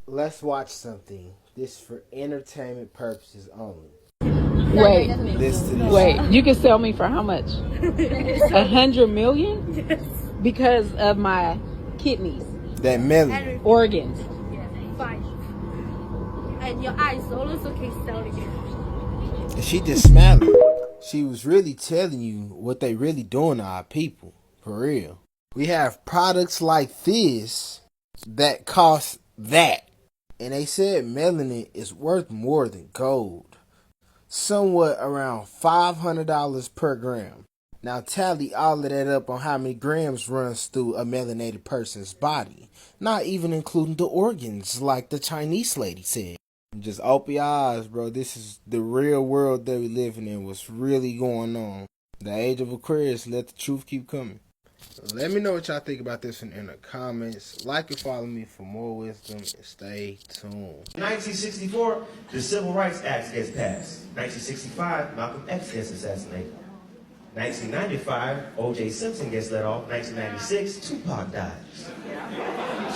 Let's watch something. This for entertainment purposes only. Wait, Listen to this. wait. You can sell me for how much? 100 million? Yes. Because of my kidneys, That melon. organs. Yes. 5. And your eyes also can sell again. And she just smiling. She was really telling you what they really doing to our people. For real. We have products like this that cost that. And they said melanin is worth more than gold. Somewhat around $500 per gram. Now tally all of that up on how many grams runs through a melanated person's body. Not even including the organs like the Chinese lady said. Just open your eyes, bro. This is the real world that we living in. What's really going on. The age of Aquarius, let the truth keep coming. Let me know what y'all think about this in the comments. Like and follow me for more wisdom and stay tuned. 1964, the Civil Rights Act gets passed. 1965, Malcolm X gets assassinated. 1995, O.J. Simpson gets let off. 1996, Tupac dies.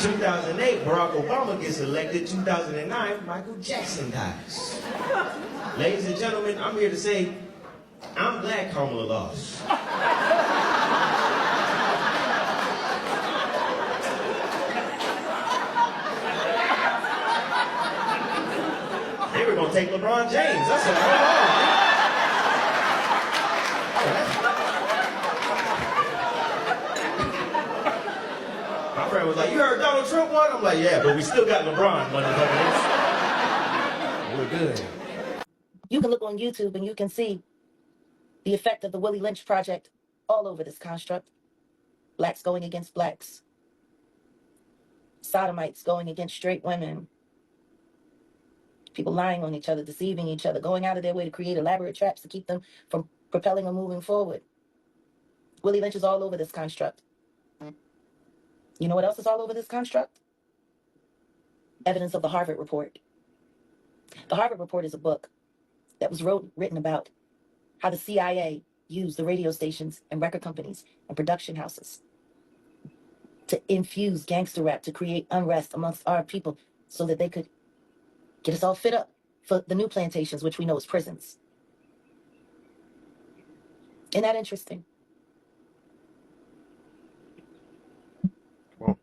2008, Barack Obama gets elected. 2009, Michael Jackson dies. Ladies and gentlemen, I'm here to say, I'm glad Kamala lost. They were gonna take LeBron James. That's a My friend was like, "You heard Donald Trump won?" I'm like, "Yeah, but we still got LeBron, motherfuckers. We're good." You can look on YouTube and you can see the effect of the Willie Lynch project all over this construct. Blacks going against blacks. Sodomites going against straight women. People lying on each other, deceiving each other, going out of their way to create elaborate traps to keep them from propelling or moving forward. Willie Lynch is all over this construct. You know what else is all over this construct? Evidence of the Harvard Report. The Harvard Report is a book that was written about how the CIA used the radio stations and record companies and production houses to infuse gangster rap to create unrest amongst our people so that they could get us all fit up for the new plantations, which we know as prisons. Isn't that interesting? Well,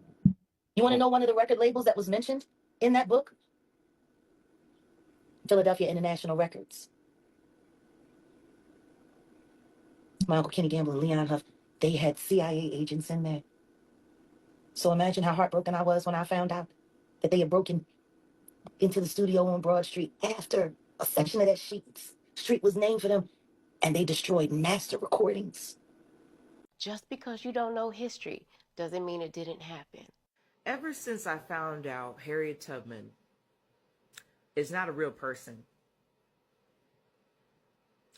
You want to know one of the record labels that was mentioned in that book? Philadelphia International Records. My Uncle Kenny Gamble and Leon Huff, they had CIA agents in there. So imagine how heartbroken I was when I found out that they had broken into the studio on Broad Street after a section of that street was named for them, and they destroyed master recordings. Just because you don't know history doesn't mean it didn't happen. Ever since I found out Harriet Tubman is not a real person,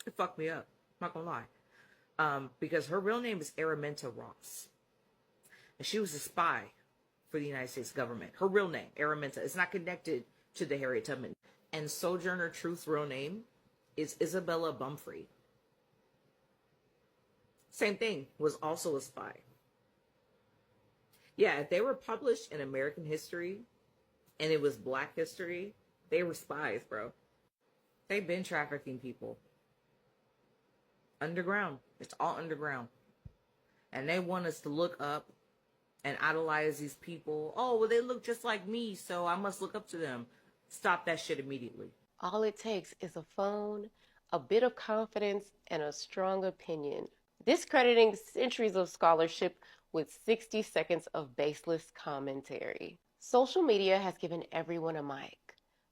it fucked me up. I'm not gonna lie. Because her real name is Araminta Ross. And she was a spy for the United States government. Her real name, Araminta, is not connected to the Harriet Tubman. And Sojourner Truth's real name is Isabella Bumfrey. Same thing, was also a spy. Yeah, if they were published in American history and it was Black history, they were spies, bro. They've been trafficking people. Underground. It's all underground. And they want us to look up and idolize these people. Oh, well, they look just like me, so I must look up to them. Stop that shit immediately. All it takes is a phone, a bit of confidence, and a strong opinion. Discrediting centuries of scholarship with 60 seconds of baseless commentary. Social media has given everyone a mic,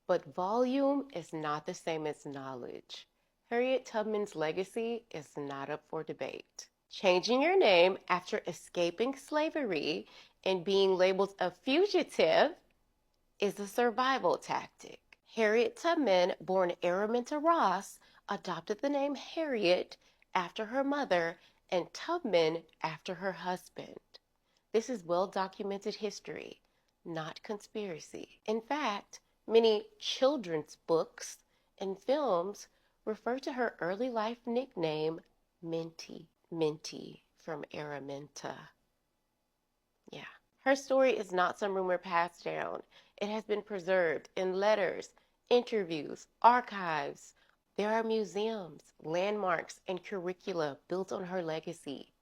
but volume is not the same as knowledge. Harriet Tubman's legacy is not up for debate. Changing your name after escaping slavery and being labeled a fugitive is a survival tactic. Harriet Tubman, born Araminta Ross, adopted the name Harriet after her mother and Tubman after her husband. This is well-documented history, not conspiracy. In fact, many children's books and films refer to her early life nickname, Minty. Minty from Araminta. Yeah. Her story is not some rumor passed down. It has been preserved in letters, interviews, archives. There are museums, landmarks, and curricula built on her legacy.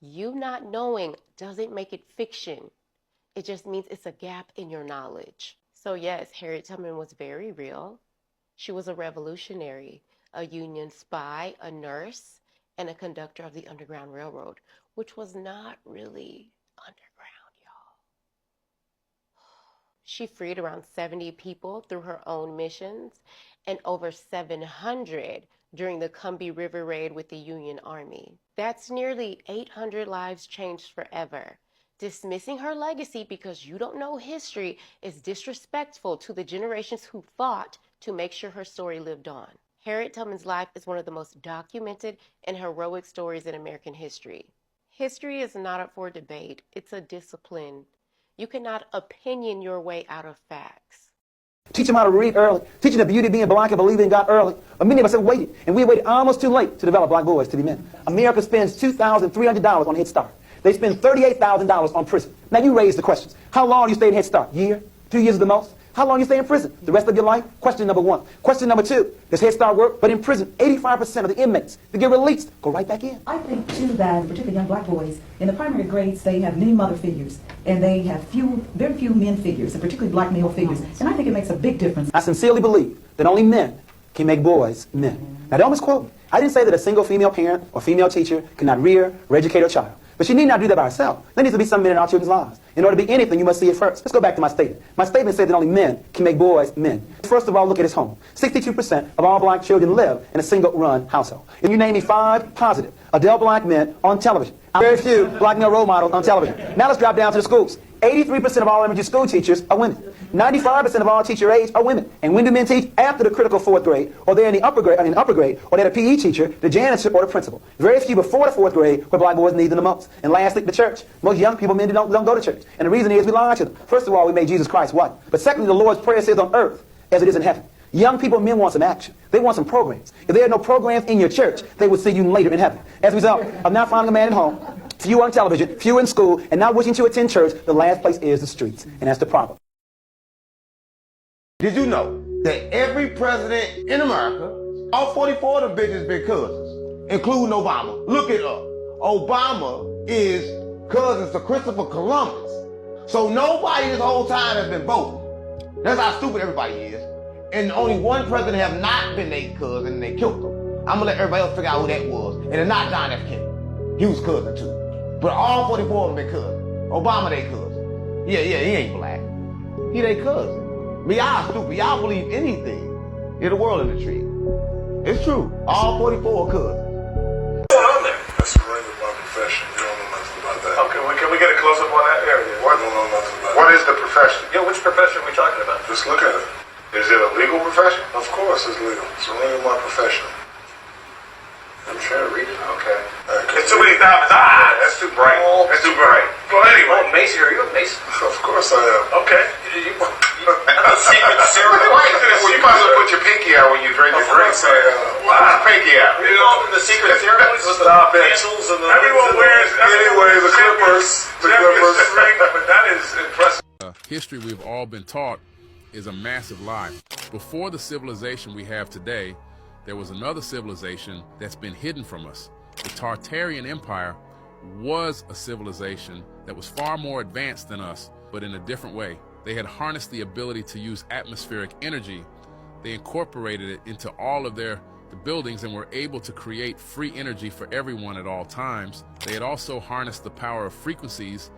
You not knowing doesn't make it fiction. It just means it's a gap in your knowledge. So yes, Harriet Tubman was very real. She was a revolutionary, a Union spy, a nurse, and a conductor of the Underground Railroad, which was not really underground, y'all. She freed around 70 people through her own missions and over 700 during the Combahee River Raid with the Union Army. That's nearly 800 lives changed forever. Dismissing her legacy because you don't know history is disrespectful to the generations who fought to make sure her story lived on. Harriet Tubman's life is one of the most documented and heroic stories in American history. History is not up for debate, it's a discipline. You cannot opinion your way out of facts. Teach them how to read early. Teach them the beauty of being black and believing in God early. But many of us have waited, and we waited almost too late to develop black boys to be men. America spends $2,300 on Head Start. They spend $38,000 on prison. Now you raise the questions. How long do you stay in Head Start? Year? 2 years at the most? How long do you stay in prison? The rest of your life? Question number one. Question number two. Does Head Start work? But in prison, 85% of the inmates that get released go right back in. I think, too, that particularly young black boys, in the primary grades, they have many mother figures, and they have very few men figures, and particularly black male figures. And I think it makes a big difference. I sincerely believe that only men can make boys men. Now don't misquote me. I didn't say that a single female parent or female teacher cannot rear or educate her child. But she need not do that by herself. There needs to be some men in our children's lives. In order to be anything, you must see it first. Let's go back to my statement. My statement said that only men can make boys men. First of all, look at his home. 62% of all black children live in a single-run household. And you name me 5 positive adult black men on television. Very few black male role models on television. Now let's drop down to the schools. 83% of all elementary school teachers are women. 95% of all teacher aides are women. And when do men teach? After the critical 4th grade, or they're in the upper grade, or they're a PE teacher, the janitor, or the principal. Very few before the 4th grade where black boys need them the most. And lastly, the church. Most young people, men don't go to church. And the reason is we lie to them. First of all, we made Jesus Christ white. But secondly, the Lord's Prayer says on earth as it is in heaven. Young people, men want some action. They want some programs. If there are no programs in your church, they will see you later in heaven. As a result of not finding a man at home, few on television, few in school, and not wishing to attend church, the last place is the streets. And that's the problem. Did you know that every president in America, all 44 of them bitches been cousins, including Obama? Look it up. Obama is cousins to Christopher Columbus. So nobody this whole time has been voting. That's how stupid everybody is. And only one president have not been their cousin and they killed him. I'm gonna let everybody else figure out who that was. And it's not John F. Kennedy. He was cousin too. But all 44 of them been cousins. Obama they cousin. Yeah, he ain't black. He they cousin. Me, y'all stupid. Y'all believe anything. You're the world in the tree. It's true. All 44 are cousins. What's on there? That's a ring of my profession. You don't know nothing about that. Okay, well, can we get a close-up on that area? What? You don't know nothing about What is the profession? Yeah, which profession are we talking about? Just look at it. Is it a legal profession? Of course it's legal. It's a ring of my profession. I'm trying to read it. Okay. It's too many diamonds. Ah, that's too bright. That's too bright. Well, anyway. Oh, Mason, are you a Mason? Of course I am. Okay. The secret ceremony. Well, you might as well put your pinky out when you drink your drink. Of course I am. Put your pinky out. You know, the secret ceremonies with the pencils and the... Everyone wears... Anyway, the Clippers. The Clippers. But that is impressive. History we've all been taught is a massive lie. Before the civilization we have today, there was another civilization that's been hidden from us. The Tartarian Empire was a civilization that was far more advanced than us, but in a different way. They had harnessed the ability to use atmospheric energy. They incorporated it into all of the buildings and were able to create free energy for everyone at all times. They had also harnessed the power of frequencies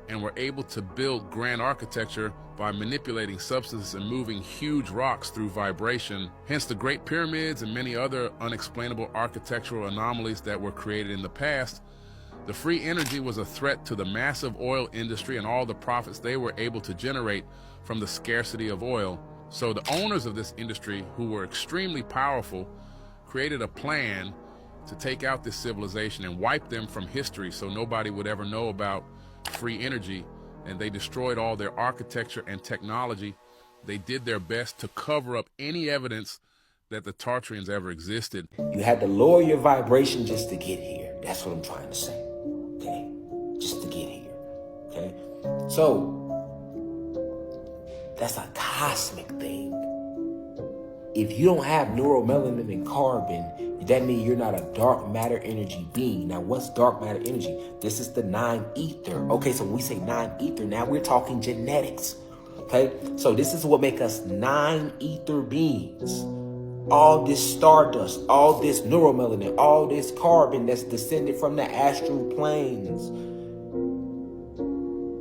and were able to build grand architecture by manipulating substances and moving huge rocks through vibration. Hence the Great Pyramids and many other unexplainable architectural anomalies that were created in the past. The free energy was a threat to the massive oil industry and all the profits they were able to generate from the scarcity of oil. So the owners of this industry, who were extremely powerful, created a plan to take out this civilization and wipe them from history so nobody would ever know about free energy. And they destroyed all their architecture and technology. They did their best to cover up any evidence that the Tartarians ever existed. You had to lower your vibration just to get here. That's what I'm trying to say, okay? Just to get here, okay? So that's a cosmic thing. If you don't have neuromelanin and carbon, that means you're not a dark matter energy being. Now, what's dark matter energy? This is the 9 ether. Okay, so when we say 9 ether, now we're talking genetics. Okay, so this is what makes us 9 ether beings. All this stardust, all this neuromelanin, all this carbon that's descended from the astral planes.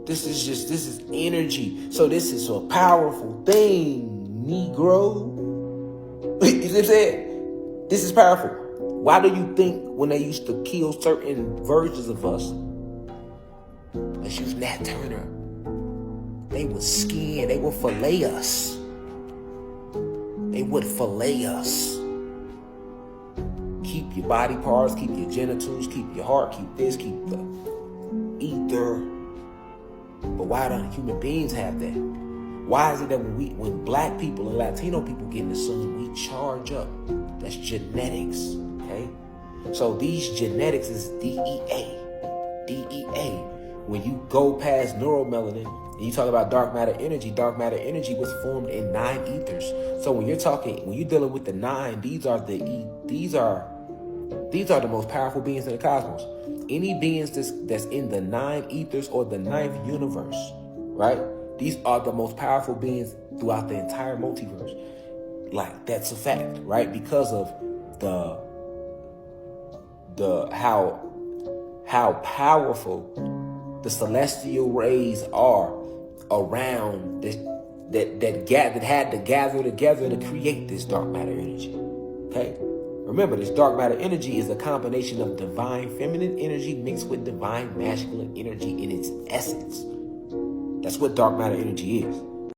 This is energy. So this is a powerful thing, Negro. You see what I'm saying? This is powerful. Why do you think when they used to kill certain versions of us, let's use Nat Turner, they would skin, they would fillet us. They would fillet us. Keep your body parts, keep your genitals, keep your heart, keep this, keep the ether. But why don't human beings have that? Why is it that when black people and Latino people get in the sun, we charge up? That's genetics, okay? So these genetics is DEA. DEA. When you go past neuromelanin, and you talk about dark matter energy was formed in 9 ethers. So when you're dealing with the 9, these are the most powerful beings in the cosmos. Any beings that's in the 9 ethers or the 9th universe, right? These are the most powerful beings throughout the entire multiverse. Like, that's a fact, right? Because of how powerful the celestial rays are around this, that had to gather together to create this dark matter energy. Okay? Remember, this dark matter energy is a combination of divine feminine energy mixed with divine masculine energy in its essence. That's what dark matter energy is.